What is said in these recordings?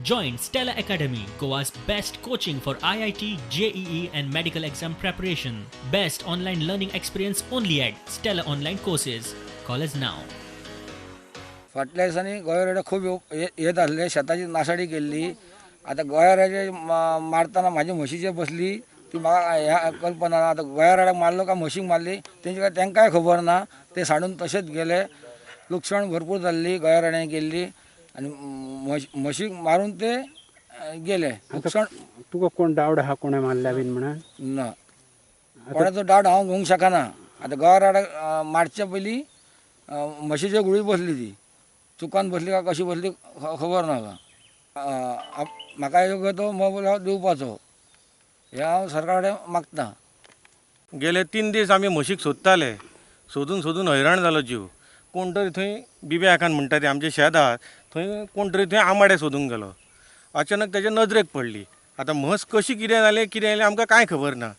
Join Stella Academy, Goa's best coaching for IIT, JEE, and medical exam preparation. Best online learning experience only at Stella Online Courses. Call us now. फाटल्या दिसांनी गोंयराडे खूब येत आसले, शेताची नासाडी केल्ली. आता गोंयराडे मारतना म्हाजी म्हशी जे बसली ती म्हाका ह्या कल्पना ना. आता गोंयराड्याक मारलो का म्हशीक मारली तेंकाय खबर ना. ते साडून तशेंच गेले. लुकसाण भरपूर जाल्ली गोंयराड्यान केल्ली आनी म्हशीक मारून ते गेले. लुकसाण तुका कोण डावड आहा कोणे मारल्या बीन म्हणून? ना, कोणाचो डावट हांव घेवंक शकना. आता गोंयराड्याक मारच्या पयलीं म्हशीची गुळी बसली ती चुकान बसली का कशी बसली खबर ना. म्हाका योग्य तो मोबदलो दिवपाचो हे हांव सरकारा कडेन मागतां. गेले 3 दीस आमी म्हशीक सोदताले, सोदून सोदून हैराण जालो जीव. कोण तरी थंय बिबे आखान म्हणटा ते आमचे शेत आहा थंय कोण तरी थंय आंबाडे सोदूंक गेलो. अचानक तेजे नजरेक पडली. आतां म्हस कशी कितें जालें आमकां कांय खबर ना.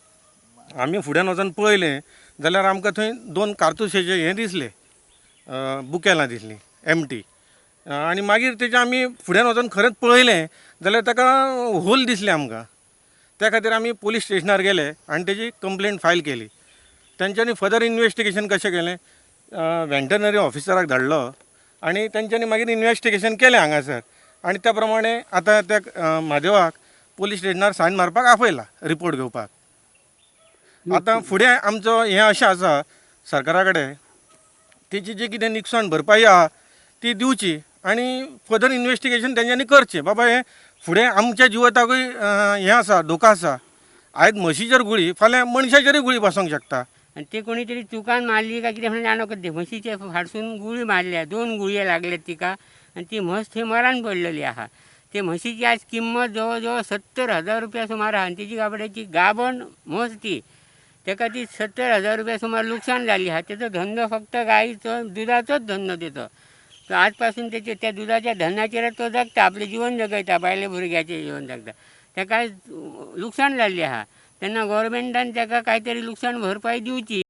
आमी फुड्यान वचून पळयलें जाल्यार आमकां थंय 2 कारतुशाचे हे दिसले, बुकेलां दिसलीं एमटी. आनी मागीर तेजे आमी फुड्यान वचून खरेंच पळयलें जाल्यार ताका होल दिसले आमकां. त्या खातीर आमी पुलीस स्टेशनार गेले आनी तेजी कंप्लेंट फायल केली. तेंच्यांनी फर्दर इन्वेस्टिगेशन कशें केलें, वेटनरी ऑफिसराक धाडलो आनी तेंच्यांनी मागीर इन्वेस्टिगेशन केलें हांगासर. आनी त्या प्रमाणे आतां त्या म्हादेवाक पुलीस स्टेशनार सायन मारपाक आपयला रिपोर्ट घेवपाक. आतां फुडें आमचो हें अशें आसा सरकारा कडेन तेची जी कितें नुकसाण भरपाई आहा ती दिवची आनी फर्दर इन्वेस्टिगेशन तेंच्यांनी करचें. बाबा हें फुडें आमच्या जिवताकूय हें आसा, धोका आसा. आयज म्हशीचेर गुळी फाल्यां मनशाचेरूय गुळी बसोंक शकता. आणि ते कोणीतरी चुकान मारली का कितें म्हणून जाणो करते म्हशीचे फाडसून गुळी मारल्या, 2 गुळये लागल्यात तिका आणि ती म्हस थंय मरण पडलेली आहा. ते म्हशीची आज किंमत जवळ 70,000 रुपया सुमार आहा आणि तिची गाबड्याची गाभण म्हस ती ताका ती 70,000 रुपया सुमार लुकसाण झाली आहा. त्याचो धंदो फक्त गाईचो दुधाचोच धंदो त्याचो. तो आजपासून त्याचे त्या दुधाच्या धंद्याचेर तो जगता, आपले जीवन जगयता, बायले भुरग्याचे जीवन जगता. ताका लुकसाण जाल्ली आहा. तेन्ना गव्हर्मेंटान ताका काहीतरी लुकसाण भरपाई दिवची.